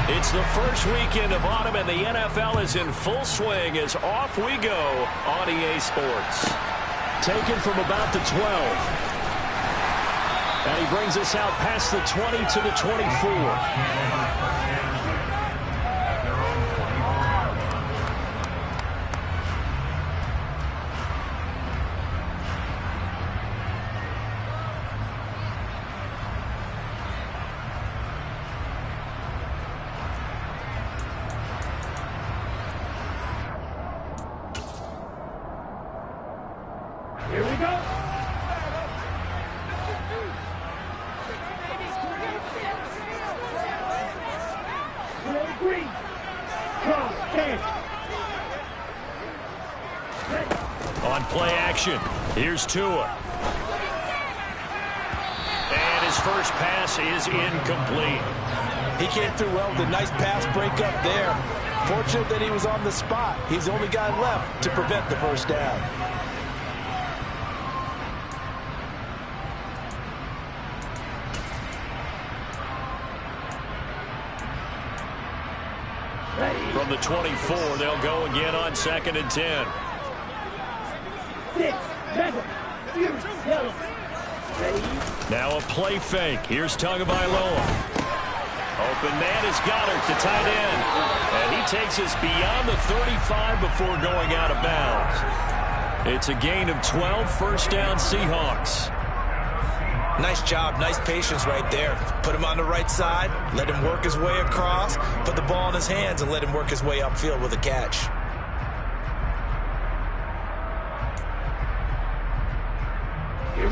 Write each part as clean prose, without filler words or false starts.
It's the first weekend of autumn, and the NFL is in full swing as off we go on EA Sports. Taken from about the 12. And he brings us out past the 20 to the 24. Here we go. Green. On play action, here's Tua. And his first pass is incomplete. He came through well with a nice pass breakup there. Fortunate that he was on the spot. He's the only guy left to prevent the first down. From the 24, they'll go again on 2nd and 10. 6, 7, 6, yellow. Now a play fake. Here's Tagovailoa. Open man is Goddard, the tight end. And he takes us beyond the 35 before going out of bounds. It's a gain of 12, first down Seahawks. Nice job, nice patience right there. Put him on the right side, let him work his way across, put the ball in his hands, and let him work his way upfield with a catch.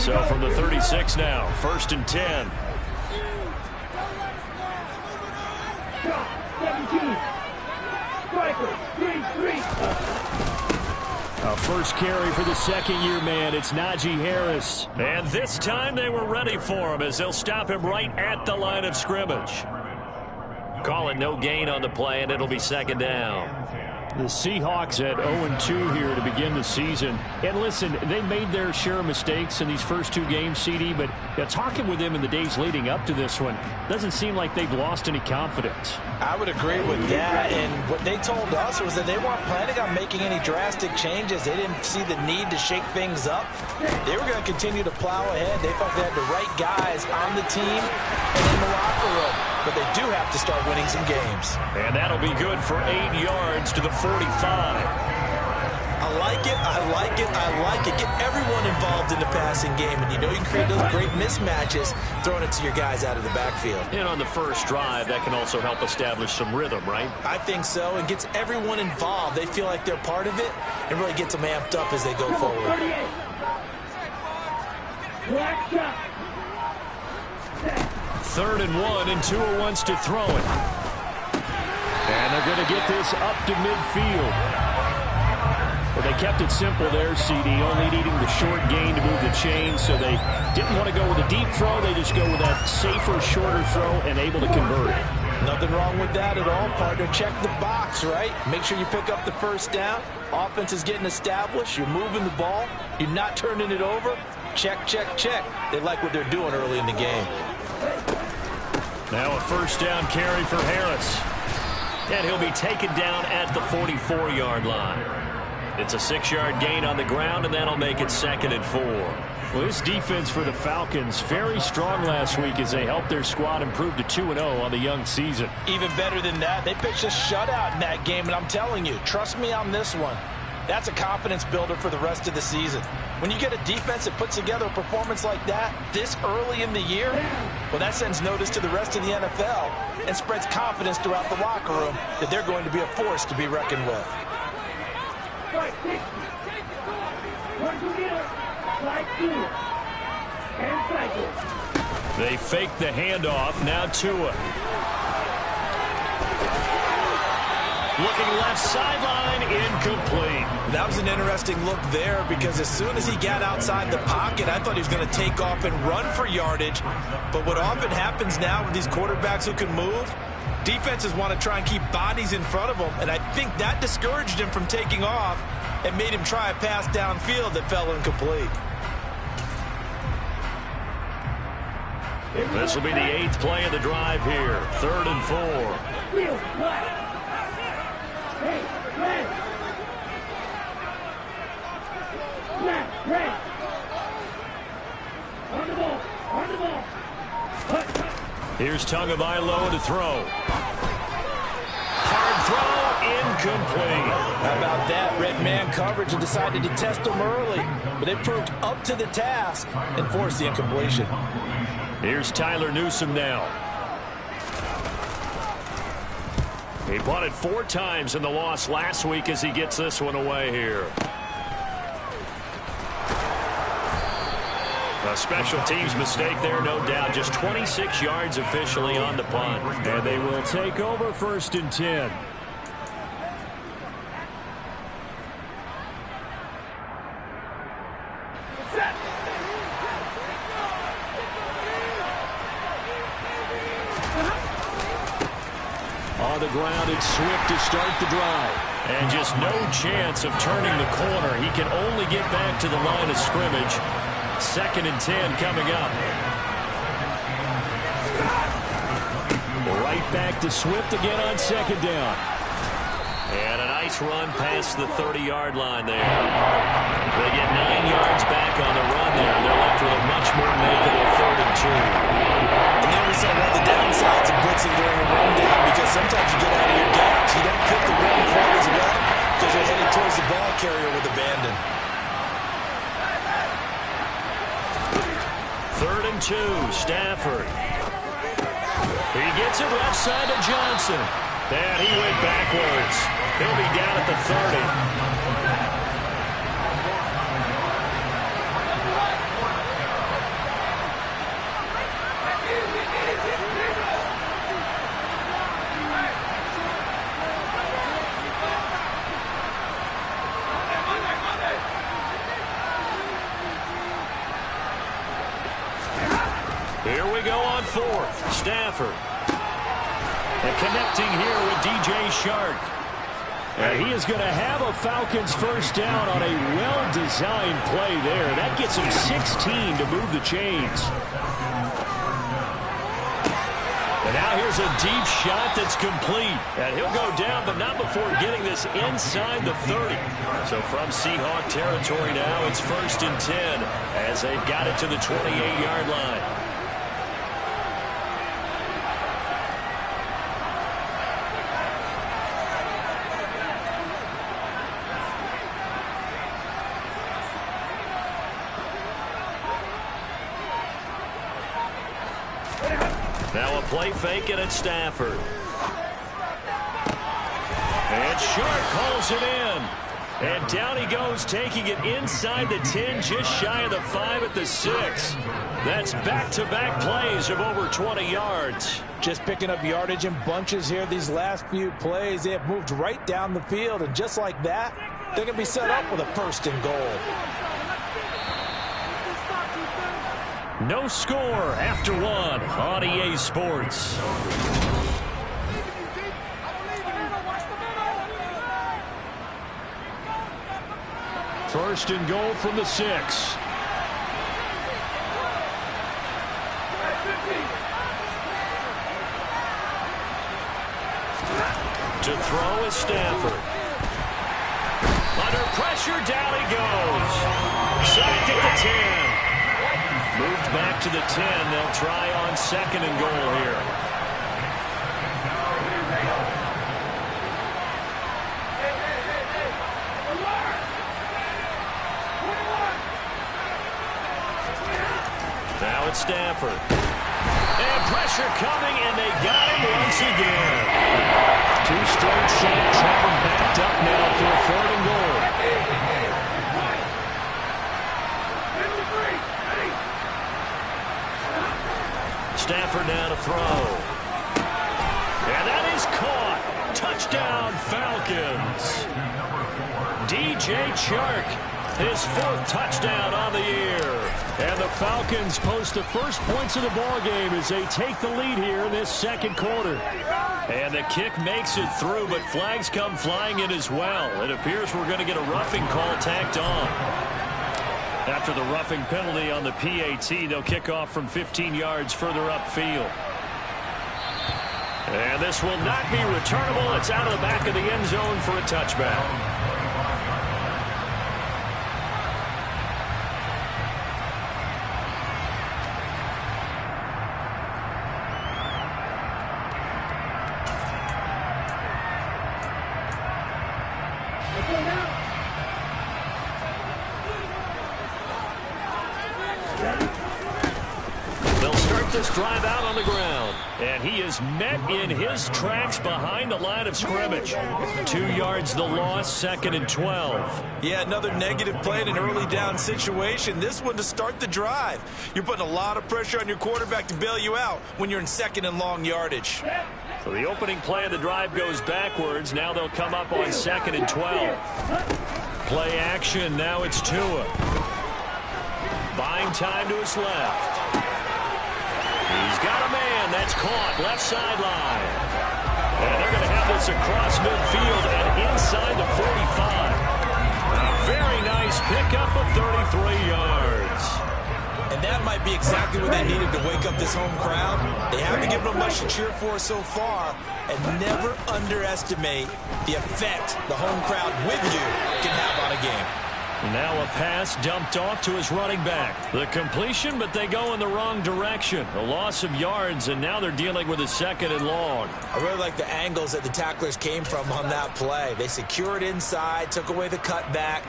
So from the 36 now, 1st and 10. 17. Striker, 3-3. A first carry for the second-year man. It's Najee Harris. And this time they were ready for him as they'll stop him right at the line of scrimmage. Call it no gain on the play, and it'll be 2nd down. The Seahawks at 0-2 here to begin the season. And listen, they made their share of mistakes in these first 2 games, CD, but talking with them in the days leading up to this one, doesn't seem like they've lost any confidence. I would agree with that, and what they told us was that they weren't planning on making any drastic changes. They didn't see the need to shake things up. They were going to continue to plow ahead. They felt they had the right guys on the team and in the locker room, but they do have to start winning some games. And that'll be good for 8 yards to the 45. I like it, I like it, I like it. Get everyone involved in the passing game, and you know you can create those great mismatches throwing it to your guys out of the backfield. And on the first drive, that can also help establish some rhythm, right? I think so, and gets everyone involved. They feel like they're part of it, and really gets them amped up as they go forward. 3rd and 1, and Tua wants to throw it. And they're going to get this up to midfield. Well, they kept it simple there, CD, only needing the short gain to move the chain, so they didn't want to go with a deep throw. They just go with that safer, shorter throw and able to convert it. Nothing wrong with that at all, partner. Check the box, right? Make sure you pick up the first down. Offense is getting established. You're moving the ball. You're not turning it over. Check, check, check. They like what they're doing early in the game. Now a first down carry for Harris. And he'll be taken down at the 44-yard line. It's a 6-yard gain on the ground, and that'll make it 2nd and 4. Well, this defense for the Falcons, very strong last week as they helped their squad improve to 2-0 on the young season. Even better than that, they pitched a shutout in that game, and I'm telling you, trust me on this one. That's a confidence builder for the rest of the season. When you get a defense that puts together a performance like that this early in the year, well, that sends notice to the rest of the NFL and spreads confidence throughout the locker room that they're going to be a force to be reckoned with. They fake the handoff. Now Tua. Looking left sideline, incomplete. That was an interesting look there because as soon as he got outside the pocket, I thought he was going to take off and run for yardage. But what often happens now with these quarterbacks who can move, defenses want to try and keep bodies in front of them, and I think that discouraged him from taking off and made him try a pass downfield that fell incomplete. This will be the 8th play of the drive here. 3rd and 4. Field left. Hey, red. Left, red. On the ball. On the ball. Cut. Here's Tagovailoa to throw. Hard throw, incomplete. How about that? Red man coverage and decided to test him early. But it proved up to the task and forced the incompletion. Here's Tyler Newsome now. He punted 4 times in the loss last week as he gets this one away here. A special teams mistake there, no doubt. Just 26 yards officially on the punt. And they will take over 1st and 10. On the ground, it's Swift to start the drive. And just no chance of turning the corner. He can only get back to the line of scrimmage. 2nd and 10 coming up. Right back to Swift again on 2nd down. And a nice run past the 30-yard line there. They get 9 yards back on the run there. They're left with a much more makeable 3rd and 2. And then we saw one of the downsides of blitzing during a run down, because sometimes you get out of your gaps. You don't fit the run quite as well because you're headed towards the ball carrier with abandon. 3rd and 2, Stafford. He gets it left side to Johnson. And he went backwards. He'll be down at the 30. Here we go on 4th. Stafford. And connecting here with DJ Shark. And he is going to have a Falcons 1st down on a well-designed play there. That gets him 16 to move the chains. And now here's a deep shot that's complete. And he'll go down, but not before getting this inside the 30. So from Seahawk territory now, it's 1st and 10 as they've got it to the 28-yard line. Now a play fake it at Stafford. And Shark calls it in. And down he goes, taking it inside the 10, just shy of the 5 at the 6. That's back-to-back plays of over 20 yards. Just picking up yardage in bunches here these last few plays. They have moved right down the field, and just like that, they're going to be set up with a 1st and goal. No score after 1 on EA Sports. First and goal from the 6. To throw is Stafford. Under pressure, down he goes. Sacked at the 10. Moved back to the 10. They'll try on 2nd and goal here. Now it's Stafford. And pressure coming, and they got him once again. 2 straight sacks have him backed up now for a 3rd and goal. Stafford now to throw. And that is caught. Touchdown, Falcons. DJ Chark, his 4th touchdown on the year. And the Falcons post the first points of the ballgame as they take the lead here in this 2nd quarter. And the kick makes it through, but flags come flying in as well. It appears we're going to get a roughing call tacked on. After the roughing penalty on the PAT, they'll kick off from 15 yards further upfield. And this will not be returnable. It's out of the back of the end zone for a touchback. This drive out on the ground, and he is met in his tracks behind the line of scrimmage. 2 yards the loss, 2nd and 12. Yeah, another negative play in an early down situation. This one to start the drive. You're putting a lot of pressure on your quarterback to bail you out when you're in 2nd and long yardage. So the opening play of the drive goes backwards. Now they'll come up on 2nd and 12. Play action. Now it's Tua. Buying time to his left. He's got a man. That's caught. Left sideline. And they're going to have this across midfield and inside the 45. A very nice pickup of 33 yards. And that might be exactly what they needed to wake up this home crowd. They haven't given them much to cheer for so far. And never underestimate the effect the home crowd with you can have on a game. Now a pass dumped off to his running back. The completion, but they go in the wrong direction. A loss of yards, and now they're dealing with a 2nd and long. I really like the angles that the tacklers came from on that play. They secured inside, took away the cutback.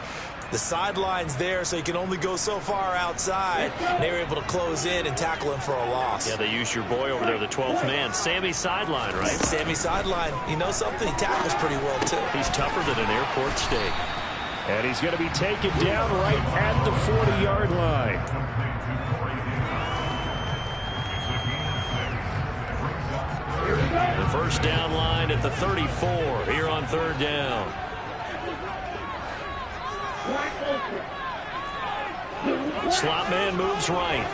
The sideline's there, so you can only go so far outside. And they were able to close in and tackle him for a loss. Yeah, they used your boy over there, the 12th man. Sammy Sideline, right? Sammy Sideline. You know something? He tackles pretty well, too. He's tougher than an airport steak. And he's going to be taken down right at the 40-yard line. The first down line at the 34 here on 3rd down. Slot man moves right.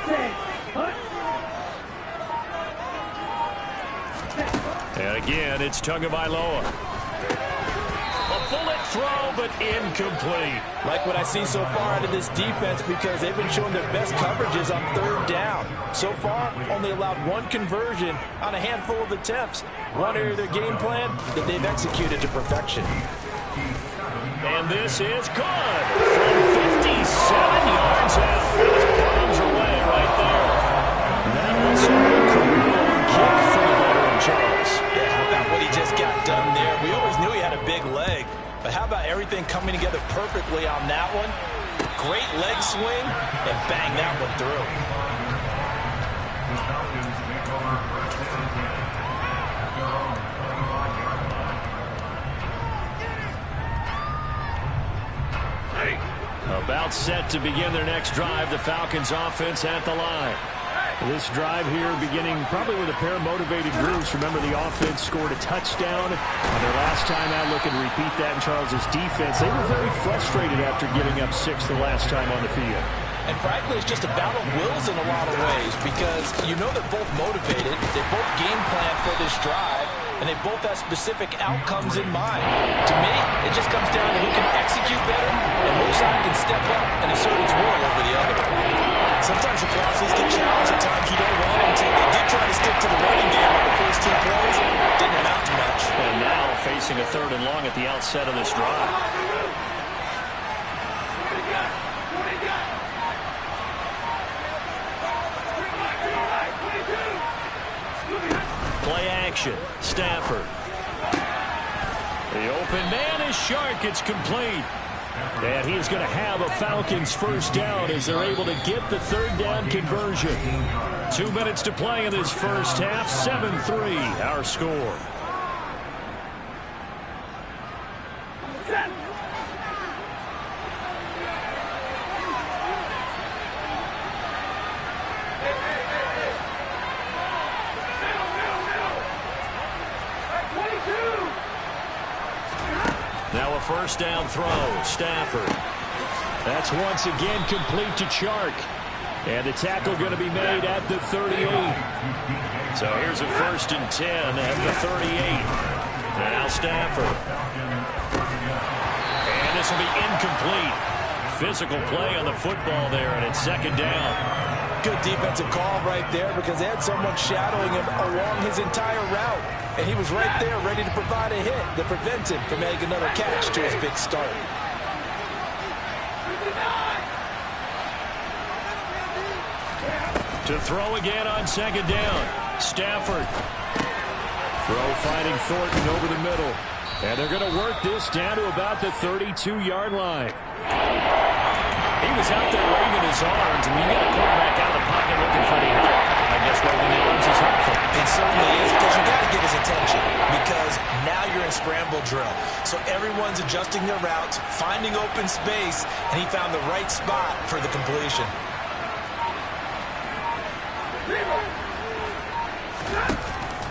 And again, it's Tagovailoa. Bullet throw, but incomplete. Like what I see so far out of this defense, because they've been showing their best coverages on 3rd down. So far, only allowed 1 conversion on a handful of attempts. One area of their game plan that they've executed to perfection. And this is good. From 57 yards out. Those bombs away right there. That was a career kick for the veteran Charles. Yeah, how about what he just got done there? We always knew he had a big leg. But how about everything coming together perfectly on that one? Great leg swing, and bang that one through. About set to begin their next drive, the Falcons offense at the line. This drive here beginning probably with a pair of motivated groups. Remember, the offense scored a touchdown on their last time out. Looking to repeat that in Charles's defense. They were very frustrated after giving up 6 the last time on the field. And frankly, it's just a battle of wills in a lot of ways, because you know they're both motivated. They both game plan for this drive, and they both have specific outcomes in mind. To me, it just comes down to who can execute better and which side can step up and assert its will over the other. Sometimes your crosses get challenged, at times you don't want them to. They did try to stick to the running game on the first 2 plays. Didn't amount to much. And now facing a 3rd and long at the outset of this drive. Play action. Stafford. The open man is Shark. It's complete. And he is going to have a Falcons first down as they're able to get the 3rd down conversion. 2 minutes to play in this first half. 7-3 our score. Now a first down throw. Stafford. That's once again complete to Chark. And the tackle going to be made at the 38. So here's a 1st and 10 at the 38. Now Stafford. And this will be incomplete. physical play on the football there, and it's second down. Good defensive call right there because they had someone shadowing him along his entire route. And he was right there ready to provide a hit that prevents him from making another catch to his big start. To throw again on second down. Stafford. Throw finding Thornton over the middle. And they're going to work this down to about the 32-yard line. He was out there waving his arms, and you get a quarterback out of the pocket looking for the help. I guess waving the arms is helpful. It certainly is, because you got to get his attention, because now you're in scramble drill. So everyone's adjusting their routes, finding open space, and he found the right spot for the completion.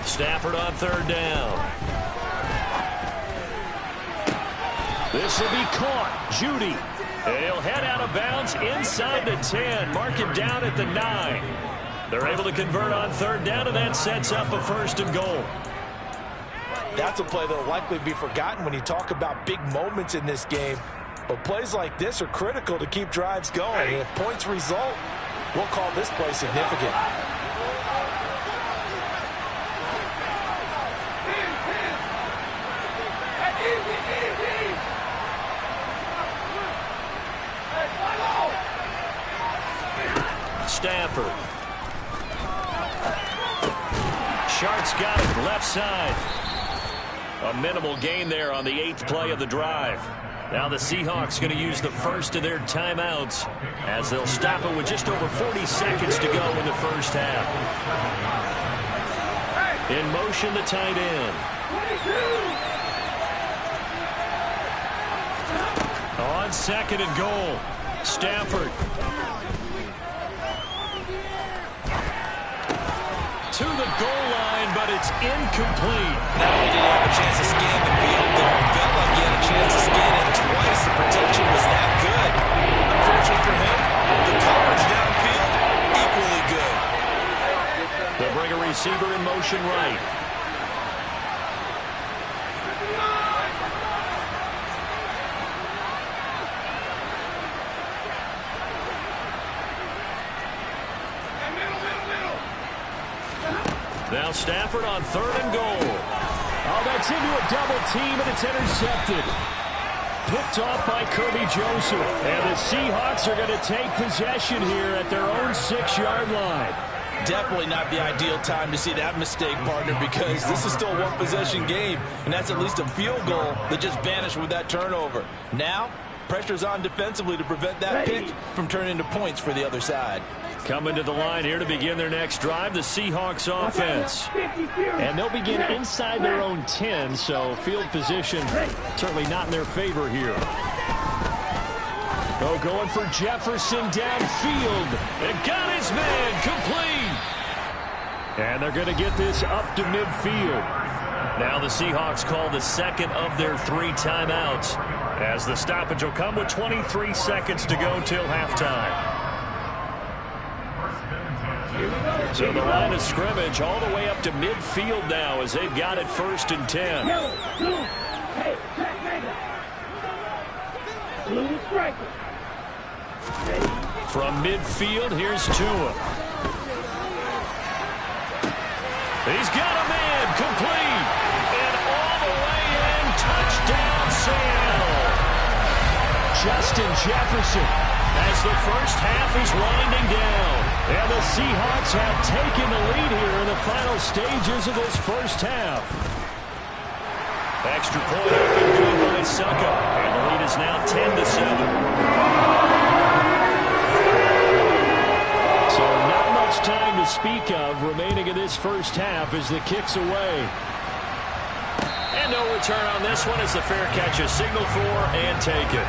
Stafford on third down. This will be caught. Judy. He'll head out of bounds inside the 10. Mark him down at the 9. They're able to convert on third down, and that sets up a first and goal. That's a play that will likely be forgotten when you talk about big moments in this game. But plays like this are critical to keep drives going. And if points result, we'll call this play significant. Stafford. Sharp's got it left side. A minimal gain there on the 8th play of the drive. Now the Seahawks going to use the first of their timeouts as they'll stop it with just over 40 seconds to go in the first half. In motion, the tight end. On second and goal, Stafford. To the goal line, but it's incomplete. Not only did he have a chance to scan the field, but it felt like he had a chance to scan it twice. The protection was that good. Unfortunately for him, the coverage downfield, equally good. They'll bring a receiver in motion right. Now Stafford on third and goal. Oh, that's into a double team, and it's intercepted. Picked off by Kirby Joseph. And the Seahawks are going to take possession here at their own 6-yard line. Definitely not the ideal time to see that mistake, partner, because this is still a one-possession game, and that's at least a field goal that just vanished with that turnover. Now, pressure's on defensively to prevent that pick from turning into points for the other side. Coming to the line here to begin their next drive, the Seahawks offense. And they'll begin inside their own 10, so field position certainly not in their favor here. Oh, going for Jefferson downfield. And got his man complete. And they're going to get this up to midfield. Now the Seahawks call the second of their 3 timeouts, as the stoppage will come with 23 seconds to go till halftime. So the line of scrimmage all the way up to midfield now as they've got it 1st and 10. From midfield, here's Tua. He's got a man complete. And all the way in, touchdown Sam. Justin Jefferson as the first half is winding down. And the Seahawks have taken the lead here in the final stages of this first half. Extra point open good by Succa. And the lead is now 10-7. So not much time to speak of remaining in this first half as the kick's away. And no return on this one as the fair catch is signaled for and taken.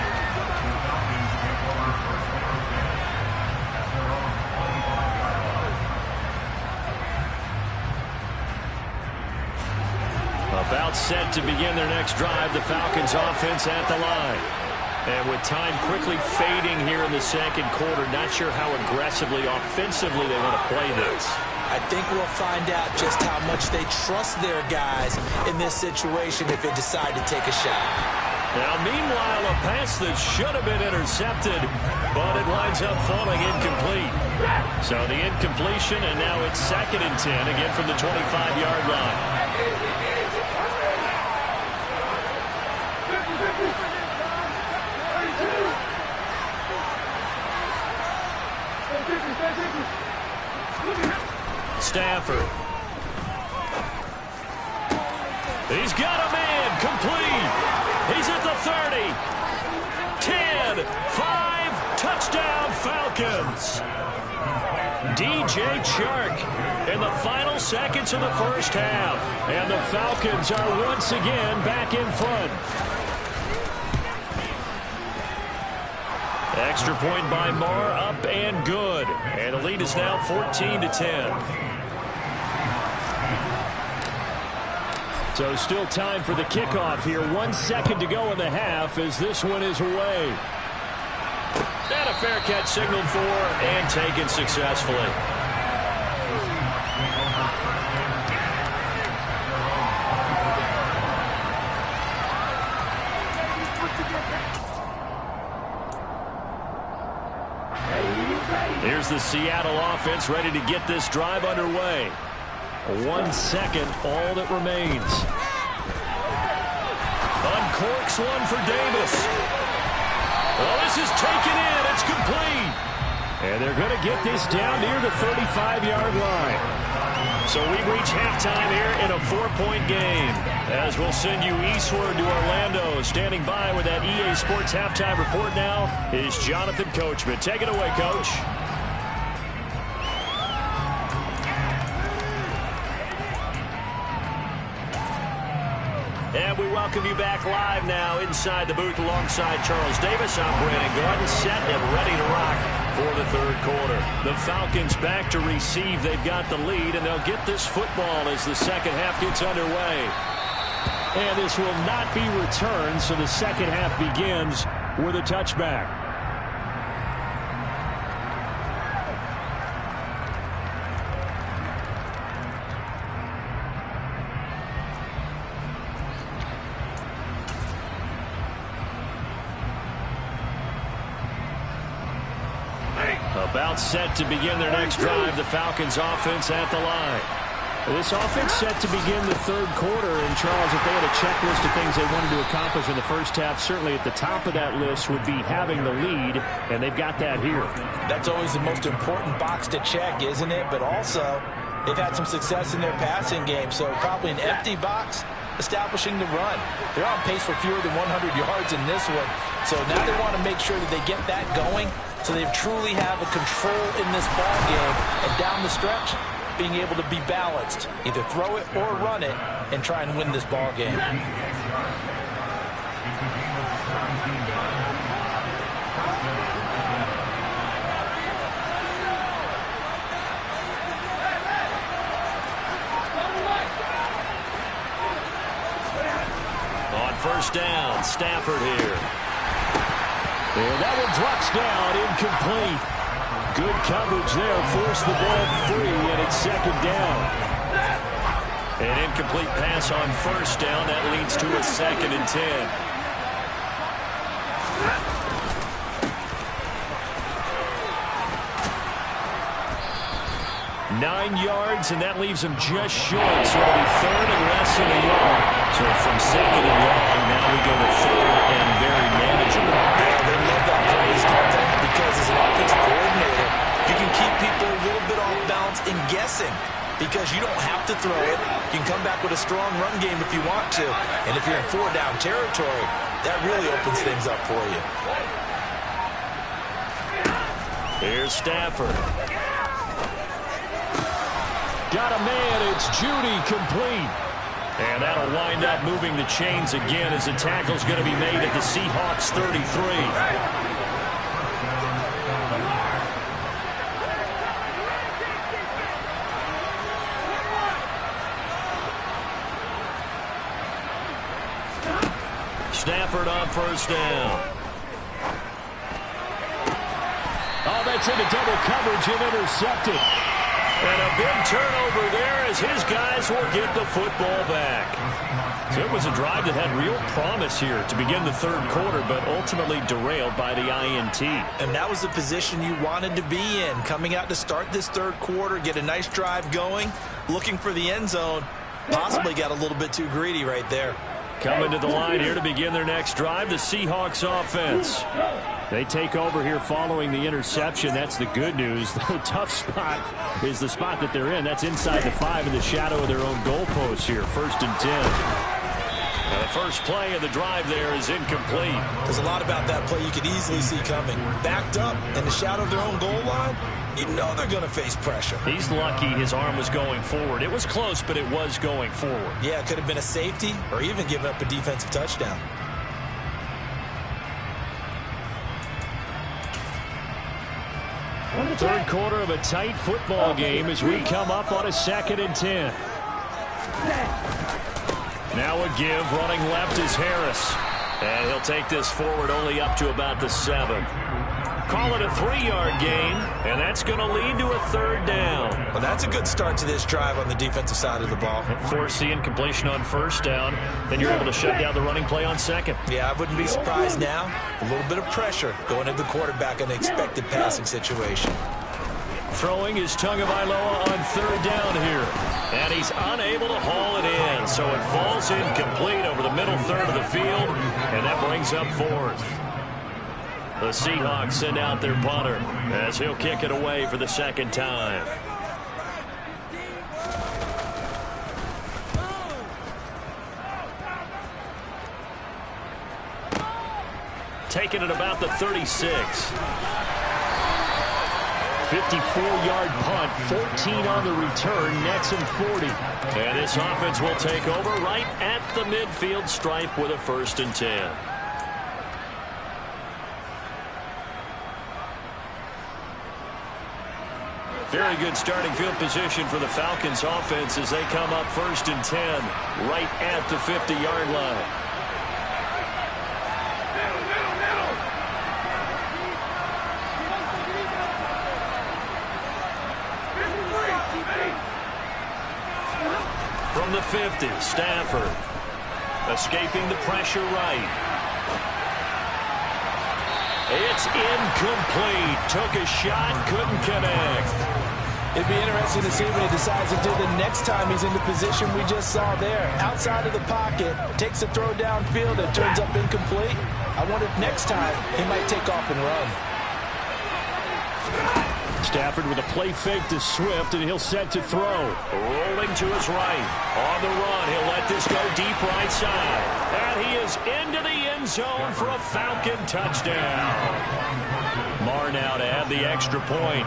About set to begin their next drive, the Falcons offense at the line. And with time quickly fading here in the second quarter, not sure how aggressively, offensively they want to play this. I think we'll find out just how much they trust their guys in this situation if they decide to take a shot. Now, meanwhile, a pass that should have been intercepted, but it winds up falling incomplete. So the incompletion, and now it's 2nd and 10, again from the 25-yard line. Stafford. He's got a man, complete. He's at the 30. 10, 5, touchdown Falcons. DJ Chark in the final seconds of the first half. And the Falcons are once again back in front. Extra point by Marr, up and good. And the lead is now 14-10. So still time for the kickoff here. 1 second to go in the half as this one is away. And a fair catch signaled for and taken successfully. Here's the Seattle offense ready to get this drive underway. 1 second, all that remains. Uncorks one for Davis. Oh, this is taken in. It's complete. And they're going to get this down near the 35-yard line. So we reach halftime here in a 4-point game. As we'll send you eastward to Orlando. Standing by with that EA Sports halftime report now is Jonathan Coachman. Take it away, Coach. And we welcome you back live now inside the booth alongside Charles Davis. I'm Brandon Gordon, set and ready to rock for the third quarter. The Falcons back to receive. They've got the lead, and they'll get this football as the second half gets underway. And this will not be returned, so the second half begins with a touchback. About set to begin their next drive. The Falcons offense at the line. This offense set to begin the third quarter. And Charles, if they had a checklist of things they wanted to accomplish in the first half, certainly at the top of that list would be having the lead, and they've got that here. That's always the most important box to check, isn't it? But also, they've had some success in their passing game, so probably an empty box establishing the run. They're on pace for fewer than 100 yards in this one, so now they want to make sure that they get that going so they truly have a control in this ball game, and down the stretch, being able to be balanced. Either throw it or run it and try and win this ball game. On first down, Stafford here. And that one drops down, incomplete. Good coverage there, forced the ball free, and it's second down. An incomplete pass on first down, that leads to a 2nd and 10. 9 yards, and that leaves him just short, so it'll be 3rd and less than a yard. So from 2nd and long, now we go to 3rd and very manageable. They love that phrase, don't they? Because as an offensive coordinator, you can keep people a little bit off balance and guessing because you don't have to throw it. You can come back with a strong run game if you want to. And if you're in 4-down territory, that really opens things up for you. Here's Stafford. Got a man, it's Judy, complete. And that'll wind up moving the chains again as the tackle's going to be made at the Seahawks 33. Stafford on first down. Oh, that's into double coverage and intercepted. And a big turnover there as his guys will get the football back. So it was a drive that had real promise here to begin the third quarter, but ultimately derailed by the INT. And that was the position you wanted to be in, coming out to start this third quarter, get a nice drive going, looking for the end zone. Possibly got a little bit too greedy right there. Coming to the line here to begin their next drive, the Seahawks offense. They take over here following the interception. That's the good news. The tough spot is the spot that they're in. That's inside the 5 in the shadow of their own goalpost here. 1st and 10. The first play of the drive there is incomplete. There's a lot about that play you could easily see coming. Backed up in the shadow of their own goal line, you know they're going to face pressure. He's lucky his arm was going forward. It was close, but it was going forward. Yeah, it could have been a safety or even given up a defensive touchdown. Third quarter of a tight football game as we come up on a 2nd and 10. Now a give, running left is Harris. And he'll take this forward only up to about the 7. Call it a 3-yard gain, and that's going to lead to a 3rd down. Well, that's a good start to this drive on the defensive side of the ball. Force the incompletion on 1st down, then you're able to shut down the running play on 2nd. Yeah, I wouldn't be surprised now. A little bit of pressure going into the quarterback in an expected passing situation. Throwing is Tagovailoa on 3rd down here. And he's unable to haul it in, so it falls incomplete over the middle third of the field, and that brings up 4th. The Seahawks send out their punter as he'll kick it away for the 2nd time. Taking it about the 36. 54-yard punt, 14 on the return, nets him 40. And this offense will take over right at the midfield stripe with a 1st and 10. Very good starting field position for the Falcons offense as they come up 1st and 10 right at the 50-yard line. From the 50, Stafford escaping the pressure right. It's incomplete. Took a shot, couldn't connect. It'd be interesting to see what he decides to do the next time he's in the position we just saw there. Outside of the pocket, takes a throw downfield and turns up incomplete. I wonder if next time he might take off and run. Stafford with a play fake to Swift, and he'll set to throw. Rolling to his right. On the run, he'll let this go deep right side. And he is into the end zone for a Falcon touchdown. Marr now to add the extra point.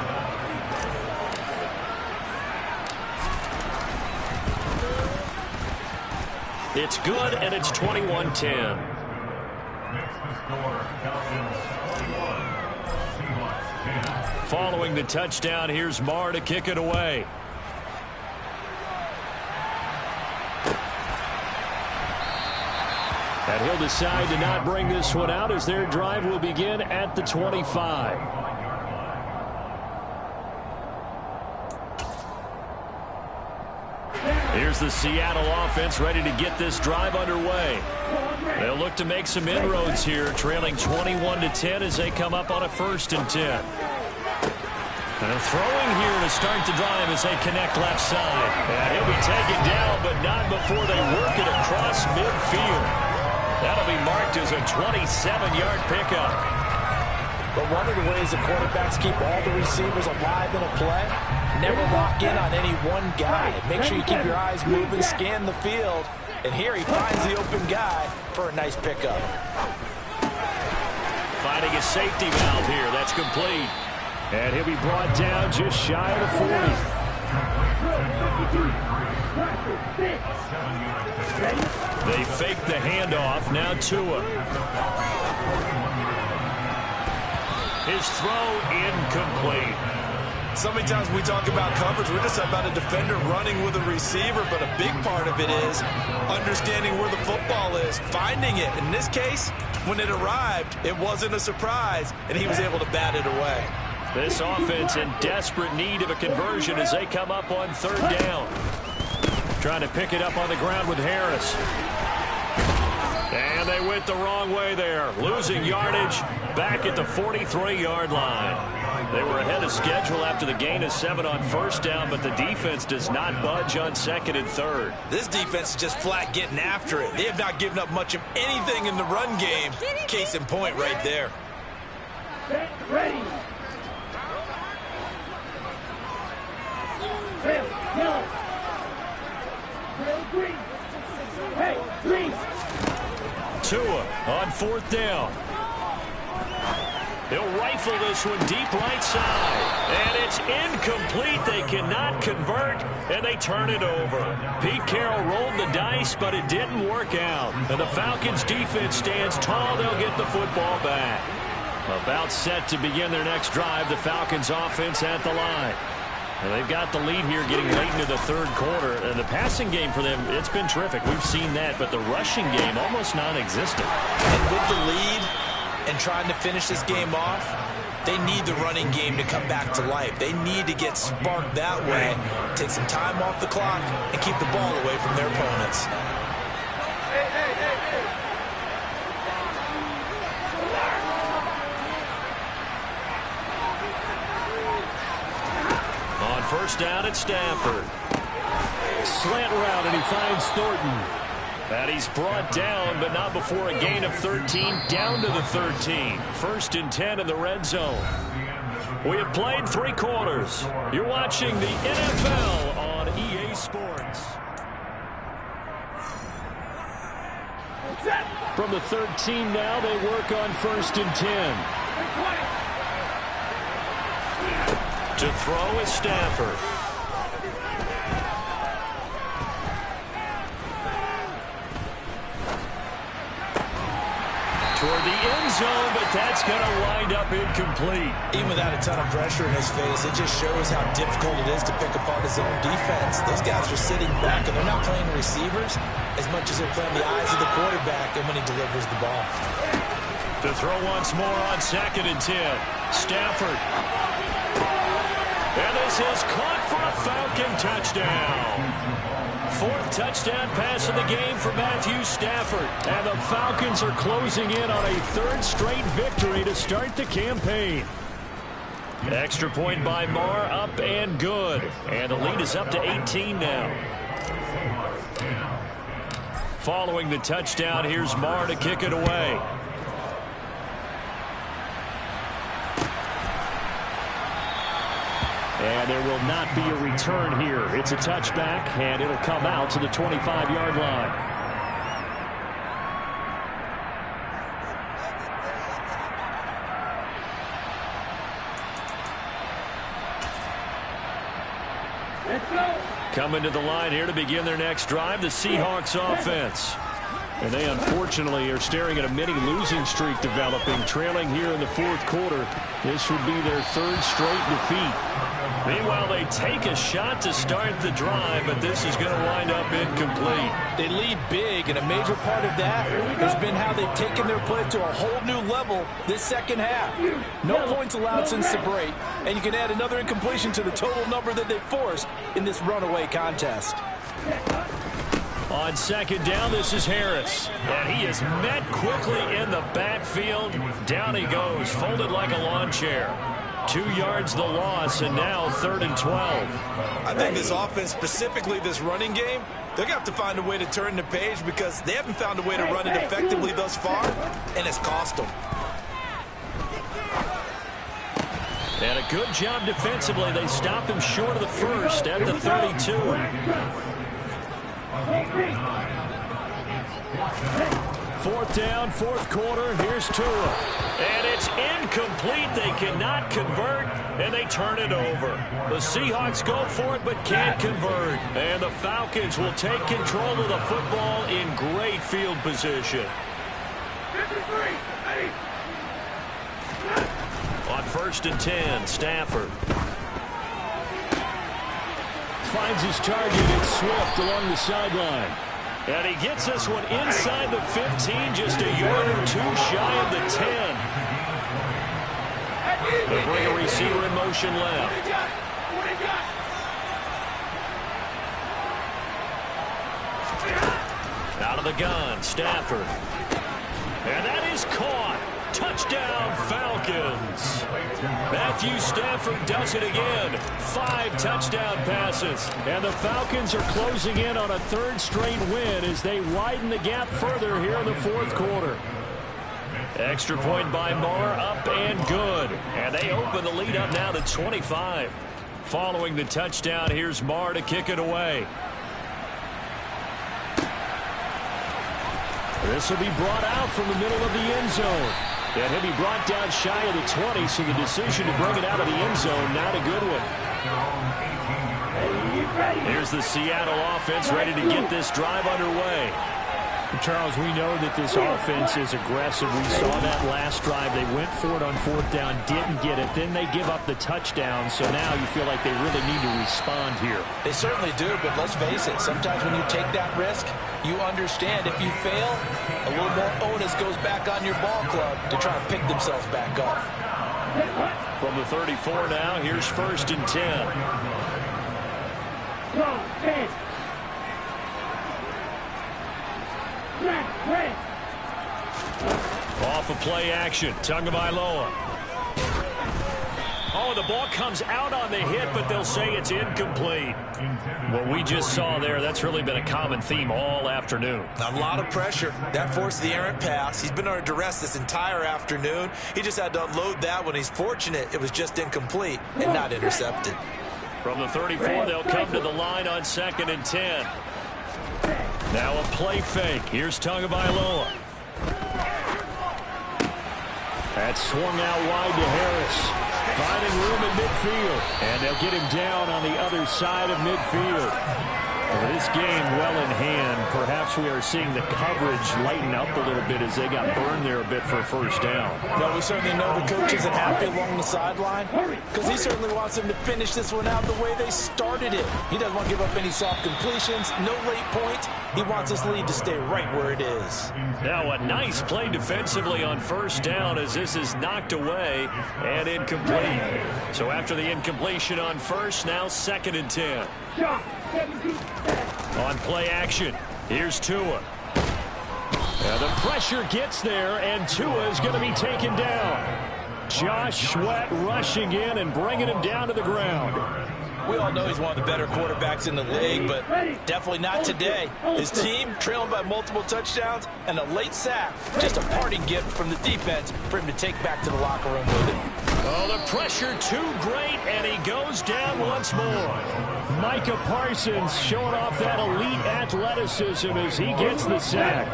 It's good, and it's 21-10. Following the touchdown, here's Marr to kick it away. And he'll decide to not bring this one out as their drive will begin at the 25. Here's the Seattle offense ready to get this drive underway. They'll look to make some inroads here, trailing 21-10 as they come up on a 1st and 10. And throwing here to start the drive as they connect left side. And he'll be taken down, but not before they work it across midfield. That'll be marked as a 27-yard pickup. But one of the ways the quarterbacks keep all the receivers alive in a play, never lock in on any one guy. Make sure you keep your eyes moving, scan the field. And here he finds the open guy for a nice pickup. Finding a safety valve here. That's complete. And he'll be brought down just shy of the 40. They fake the handoff. Now Tua. His throw incomplete. So many times we talk about coverage, we're just about a defender running with a receiver, but a big part of it is understanding where the football is, finding it. In this case, when it arrived, it wasn't a surprise, and he was able to bat it away. This offense in desperate need of a conversion as they come up on third down. Trying to pick it up on the ground with Harris. And they went the wrong way there. Losing yardage back at the 43-yard line. They were ahead of schedule after the gain of 7 on first down, but the defense does not budge on second and third. This defense is just flat getting after it. They have not given up much of anything in the run game. Case in point right there. Get ready. Red, yellow. Red, green. Hey, green. Tua on fourth down. He'll rifle this one deep right side. And it's incomplete. They cannot convert, and they turn it over. Pete Carroll rolled the dice, but it didn't work out. And the Falcons' defense stands tall. They'll get the football back. About set to begin their next drive. The Falcons' offense at the line. And they've got the lead here getting late into the third quarter. And the passing game for them, it's been terrific. We've seen that. But the rushing game, almost non-existent. And with the lead and trying to finish this game off, they need the running game to come back to life. They need to get sparked that way, take some time off the clock, and keep the ball away from their opponents. On first down at Stafford. Slant route, and he finds Thornton. And he's brought down, but not before a gain of 13, down to the 13. First and 10 in the red zone. We have played 3 quarters. You're watching the NFL on EA Sports. From the 13 now, they work on first and 10. To throw is Stafford. Toward the end zone, but that's going to wind up incomplete. Even without a ton of pressure in his face, it just shows how difficult it is to pick apart his own defense. Those guys are sitting back, and they're not playing receivers as much as they're playing the eyes of the quarterback and when he delivers the ball. To throw once more on second and 10. Stafford. And this is caught for a Falcon touchdown. 4th touchdown pass of the game for Matthew Stafford. And the Falcons are closing in on a 3rd straight victory to start the campaign. Extra point by Marr, up and good. And the lead is up to 18 now. Following the touchdown, here's Marr to kick it away. And there will not be a return here. It's a touchback, and it'll come out to the 25-yard line. Let's go. Coming to the line here to begin their next drive, the Seahawks offense. And they unfortunately are staring at a mini losing streak developing, trailing here in the 4th quarter. This would be their 3rd straight defeat. Meanwhile, they take a shot to start the drive, but this is going to wind up incomplete. They lead big, and a major part of that has been how they've taken their play to a whole new level this second half. No points allowed since the break, and you can add another incompletion to the total number that they forced in this runaway contest. On second down, this is Harris. And he is met quickly in the backfield. Down he goes, folded like a lawn chair. 2 yards the loss, and now 3rd and 12. I think this offense, specifically this running game, they're going to have to find a way to turn the page because they haven't found a way to run it effectively thus far, and it's cost them. And a good job defensively. They stop him short of the first at the 32. 4th down, 4th quarter. Here's Tua. And it's incomplete. They cannot convert, and they turn it over. The Seahawks go for it but can't convert. And the Falcons will take control of the football in great field position. On 1st and 10, Stafford. Finds his target. It's Swift along the sideline. And he gets this one inside the 15, just a yard or 2 shy of the 10. They'll bring a receiver in motion left. Out of the gun, Stafford. And that is caught. Touchdown, Falcons. Matthew Stafford does it again. 5 touchdown passes. And the Falcons are closing in on a 3rd straight win as they widen the gap further here in the 4th quarter. Extra point by Marr, up and good. And they open the lead up now to 25. Following the touchdown, here's Marr to kick it away. This will be brought out from the middle of the end zone. And he'll be brought down shy of the 20, so the decision to bring it out of the end zone, not a good one. Here's the Seattle offense ready to get this drive underway. Charles, we know that this offense is aggressive. We saw that last drive. They went for it on 4th down, didn't get it. Then they give up the touchdown, so now you feel like they really need to respond here. They certainly do, but let's face it, sometimes when you take that risk, you understand if you fail, a little more onus goes back on your ball club to try and pick themselves back up. From the 34 now, here's 1st and 10. Go, 10. Off of play action, Tagovailoa. Oh, the ball comes out on the hit, but they'll say it's incomplete. What we just saw there, that's really been a common theme all afternoon. A lot of pressure. That forced the errant pass. He's been under duress this entire afternoon. He just had to unload that one. He's fortunate it was just incomplete and not intercepted. From the 34, they'll come to the line on 2nd and 10. Now a play fake. Here's Tagovailoa. That's swung out wide to Harris. Finding room in midfield. And they'll get him down on the other side of midfield. Well, this game well in hand. Perhaps we are seeing the coverage lighten up a little bit as they got burned there a bit for a 1st down. Well, we certainly know the coach isn't happy along the sideline because he certainly wants them to finish this one out the way they started it. He doesn't want to give up any soft completions, no late points. He wants this lead to stay right where it is. Now a nice play defensively on 1st down as this is knocked away and incomplete. So after the incompletion on 1st, now 2nd and 10. On play action, here's Tua. And the pressure gets there, and Tua is going to be taken down. Josh Sweat rushing in and bringing him down to the ground. We all know he's one of the better quarterbacks in the league, but definitely not today. His team trailing by multiple touchdowns and a late sack. Just a parting gift from the defense for him to take back to the locker room with him. Oh, the pressure too great, and he goes down once more. Micah Parsons showing off that elite athleticism as he gets the sack.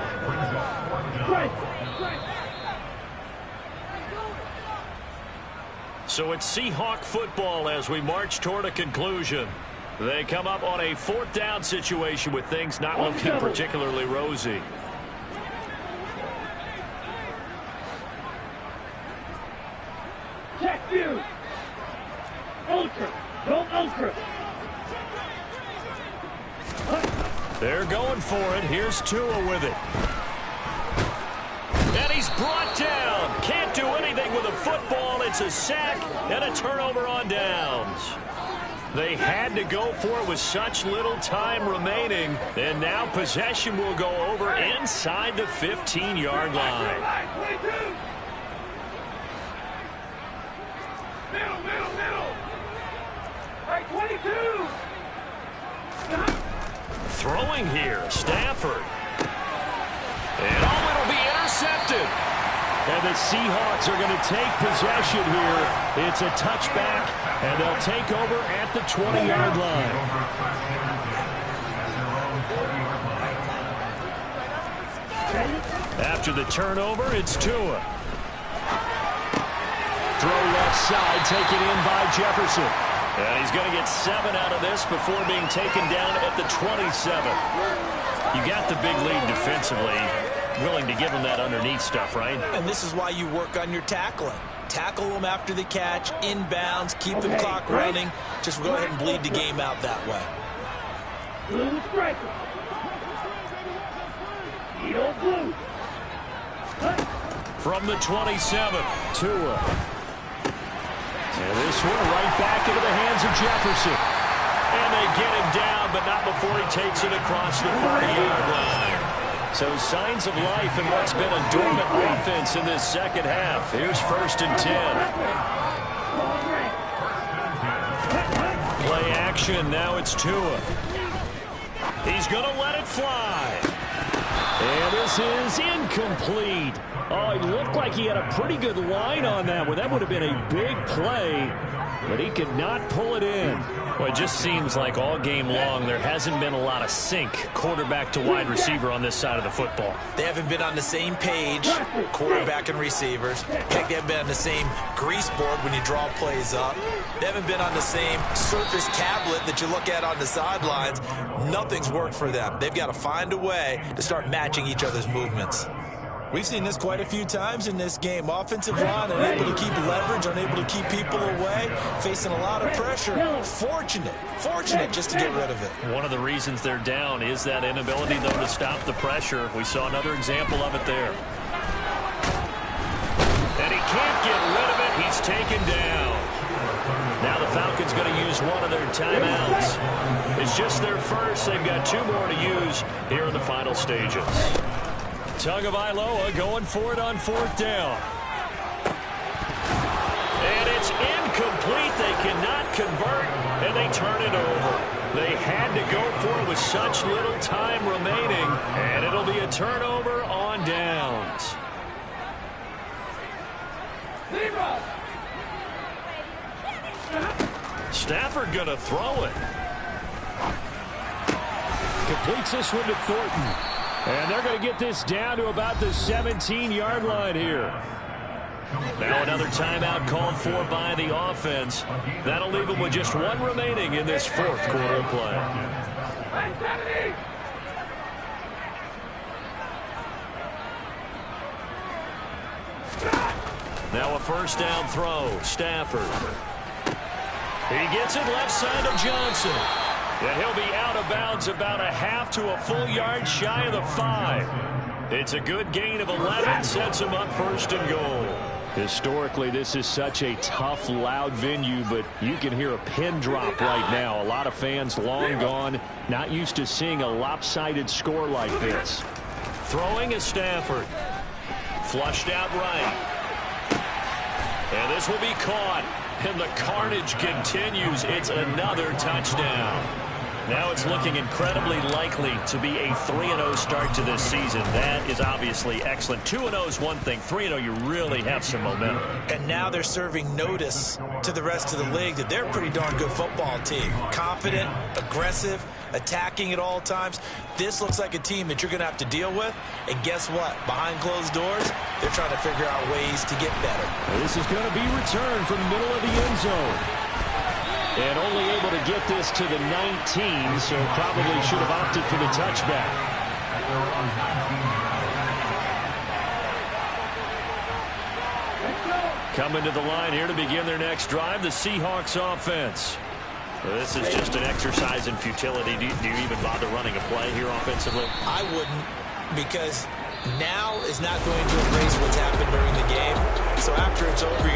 So it's Seahawk football as we march toward a conclusion. They come up on a 4th down situation with things not looking particularly rosy. Check you. Ultra. Go ultra. They're going for it. Here's Tua with it. And he's brought down. Can't do anything with a football. It's a sack and a turnover on downs. They had to go for it with such little time remaining. And now possession will go over inside the 15-yard line. Middle. Right, 22. Throwing here, Stafford. And it'll be intercepted. And the Seahawks are going to take possession here. It's a touchback, and they'll take over at the 20-yard line. After the turnover, it's Tua. Throw left side, taken in by Jefferson. And he's going to get 7 out of this before being taken down at the 27. You got the big lead defensively. Willing to give them that underneath stuff, right? And this is why you work on your tackling. Tackle them after the catch, inbounds, keep the clock running. Just go ahead and bleed the game out that way. Blue striker. Eagle blue. From the 27, Tua. And this one right back into the hands of Jefferson. And they get him down, but not before he takes it across the 40-yard line. So signs of life in what's been a dormant offense in this second half. Here's 1st and 10. Play action. Now it's Tua. He's going to let it fly. And this is incomplete. Oh, it looked like he had a pretty good line on that one. That would have been a big play, but he could not pull it in. Well, it just seems like all game long there hasn't been a lot of sync quarterback to wide receiver on this side of the football. They haven't been on the same page, quarterback and receivers. Heck, they haven't been on the same grease board when you draw plays up. They haven't been on the same surface tablet that you look at on the sidelines. Nothing's worked for them. They've got to find a way to start matching each other's movements. We've seen this quite a few times in this game. Offensive line unable to keep leverage, unable to keep people away, facing a lot of pressure. Fortunate just to get rid of it. One of the reasons they're down is that inability, though, to stop the pressure. We saw another example of it there. And he can't get rid of it. He's taken down. Now the Falcons going to use one of their timeouts. It's just their first. They've got 2 more to use here in the final stages. Tagovailoa going for it on 4th down. And it's incomplete. They cannot convert, and they turn it over. They had to go for it with such little time remaining, and it'll be a turnover on downs. Stafford going to throw it. Completes this one to Thornton. And they're going to get this down to about the 17-yard line here. Now another timeout called for by the offense. That'll leave them with just 1 remaining in this 4th quarter of play. Now a 1st down throw. Stafford. He gets it left side of Johnson. And he'll be out of bounds about a half to a full yard shy of the 5. It's a good gain of 11, sets him up 1st and goal. Historically, this is such a tough, loud venue, but you can hear a pin drop right now. A lot of fans long gone, not used to seeing a lopsided score like this. Throwing is Stafford. Flushed out right. And this will be caught. And the carnage continues. It's another touchdown. Now it's looking incredibly likely to be a 3-0 start to this season. That is obviously excellent. 2-0 is one thing. 3-0, you really have some momentum. And now they're serving notice to the rest of the league that they're a pretty darn good football team. Confident, aggressive, attacking at all times. This looks like a team that you're going to have to deal with. And guess what? Behind closed doors, they're trying to figure out ways to get better. This is going to be returned from the middle of the end zone. And only able to get this to the 19, so probably should have opted for the touchback. Coming to the line here to begin their next drive, the Seahawks offense. Well, this is just an exercise in futility. Do you even bother running a play here offensively? I wouldn't, because now is not going to erase what's happened during the game. So after it's over,